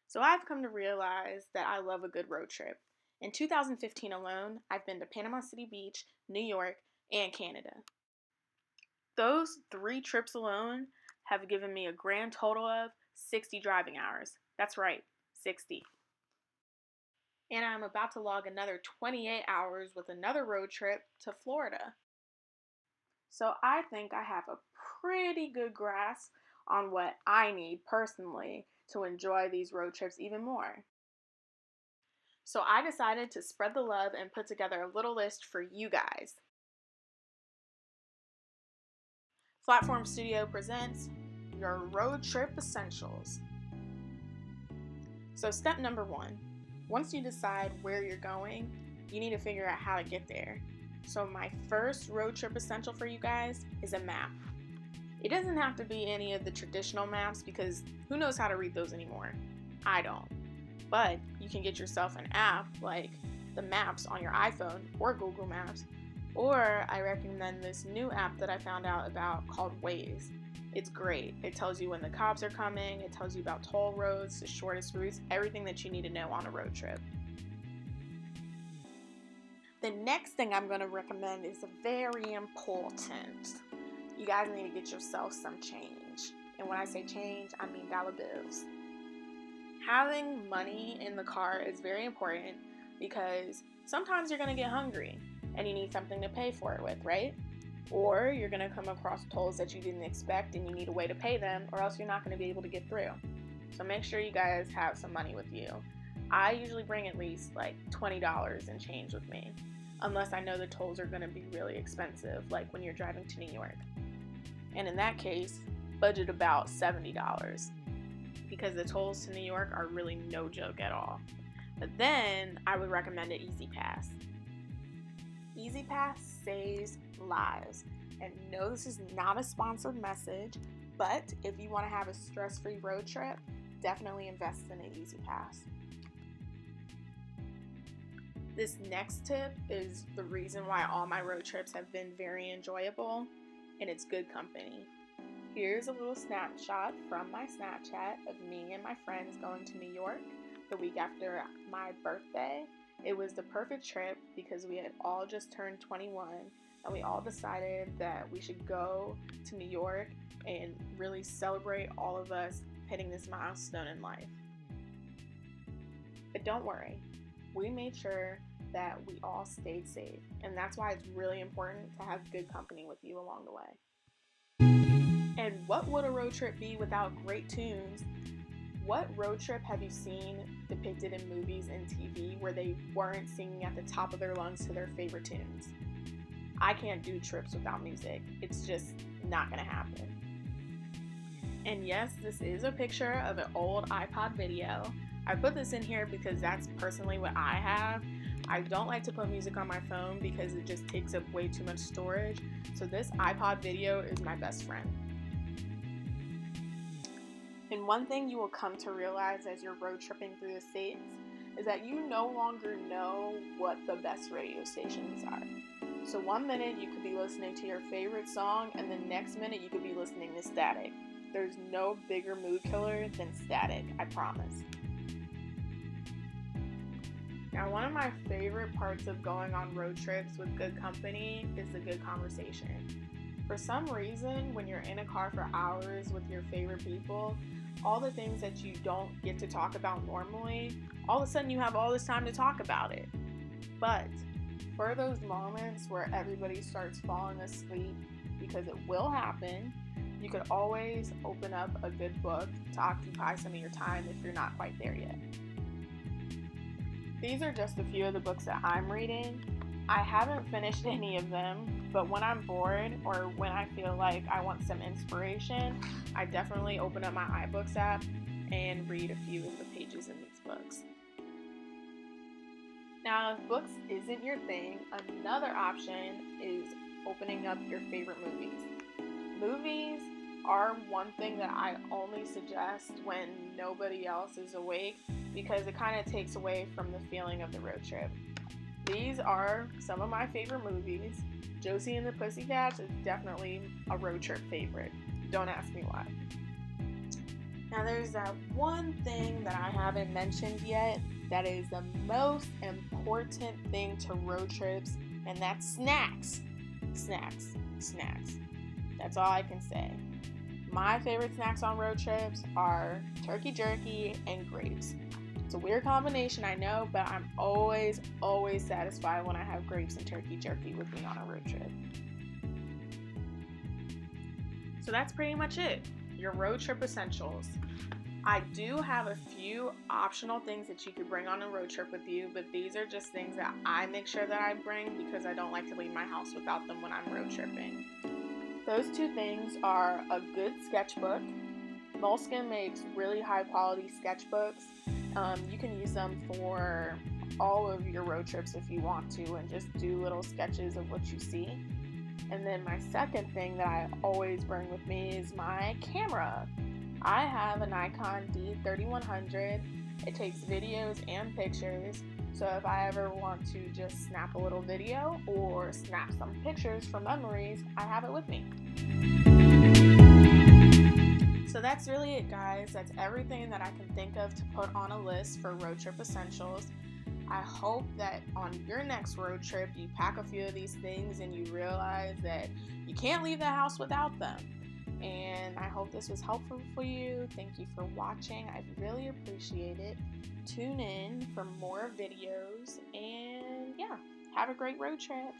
So I've come to realize that I love a good road trip. In 2015 alone, I've been to Panama City Beach, New York, and Canada. Those 3 trips alone have given me a grand total of 60 driving hours. That's right, 60. And I'm about to log another 28 hours with another road trip to Florida. So I think I have a pretty good grasp on what I need personally to enjoy these road trips even more. So I decided to spread the love and put together a little list for you guys. Flatform Studio presents your road trip essentials. So step number 1, once you decide where you're going, you need to figure out how to get there. So my first road trip essential for you guys is a map. It doesn't have to be any of the traditional maps because who knows how to read those anymore? I don't. But you can get yourself an app like the Maps on your iPhone or Google Maps, or I recommend this new app that I found out about called Waze. It's great. It tells you when the cops are coming, it tells you about toll roads, the shortest routes, everything that you need to know on a road trip. The next thing I'm going to recommend is very important. You guys need to get yourself some change. And when I say change, I mean dollar bills. Having money in the car is very important because sometimes you're going to get hungry and you need something to pay for it with, right? Or you're going to come across tolls that you didn't expect and you need a way to pay them, or else you're not going to be able to get through. So make sure you guys have some money with you. I usually bring at least like $20 and change with me, unless I know the tolls are going to be really expensive, like when you're driving to New York. And in that case, budget about $70. Because the tolls to New York are really no joke at all. But then I would recommend an E-ZPass. E-ZPass saves lives. And no, this is not a sponsored message, but if you want to have a stress-free road trip, definitely invest in an E-ZPass. This next tip is the reason why all my road trips have been very enjoyable, and it's good company. Here's a little snapshot from my Snapchat of me and my friends going to New York the week after my birthday. It was the perfect trip because we had all just turned 21 and we all decided that we should go to New York and really celebrate all of us hitting this milestone in life. But don't worry, we made sure that we all stayed safe, and that's why it's really important to have good company with you along the way. And what would a road trip be without great tunes? What road trip have you seen depicted in movies and TV where they weren't singing at the top of their lungs to their favorite tunes? I can't do trips without music. It's just not gonna happen. And yes, this is a picture of an old iPod video. I put this in here because that's personally what I have. I don't like to put music on my phone because it just takes up way too much storage. So this iPod video is my best friend. And one thing you will come to realize as you're road tripping through the states is that you no longer know what the best radio stations are. So one minute you could be listening to your favorite song and the next minute you could be listening to static. There's no bigger mood killer than static, I promise. Now, one of my favorite parts of going on road trips with good company is the good conversation. For some reason, when you're in a car for hours with your favorite people, all the things that you don't get to talk about normally, all of a sudden you have all this time to talk about it. But for those moments where everybody starts falling asleep, because it will happen, you could always open up a good book to occupy some of your time if you're not quite there yet. These are just a few of the books that I'm reading. I haven't finished any of them, but when I'm bored or when I feel like I want some inspiration, I definitely open up my iBooks app and read a few of the pages in these books. Now, if books isn't your thing, another option is opening up your favorite movies. Movies are one thing that I only suggest when nobody else is awake because it kind of takes away from the feeling of the road trip. These are some of my favorite movies. Josie and the Pussycats is definitely a road trip favorite. Don't ask me why. Now there's that one thing that I haven't mentioned yet that is the most important thing to road trips, and that's snacks. Snacks. Snacks. That's all I can say. My favorite snacks on road trips are turkey jerky and grapes. It's a weird combination, I know, but I'm always satisfied when I have grapes and turkey jerky with me on a road trip. So that's pretty much it. Your road trip essentials. I do have a few optional things that you could bring on a road trip with you, but these are just things that I make sure that I bring because I don't like to leave my house without them when I'm road tripping. Those two things are a good sketchbook. Moleskine makes really high quality sketchbooks. You can use them for all of your road trips if you want to and just do little sketches of what you see. And then my second thing that I always bring with me is my camera. I have a Nikon D3100. It takes videos and pictures, so if I ever want to just snap a little video or snap some pictures for memories, I have it with me. So that's really it, guys. That's everything that I can think of to put on a list for road trip essentials. I hope that on your next road trip you pack a few of these things and you realize that you can't leave the house without them. And I hope this was helpful for you. Thank you for watching. I really appreciate it. Tune in for more videos and yeah, have a great road trip.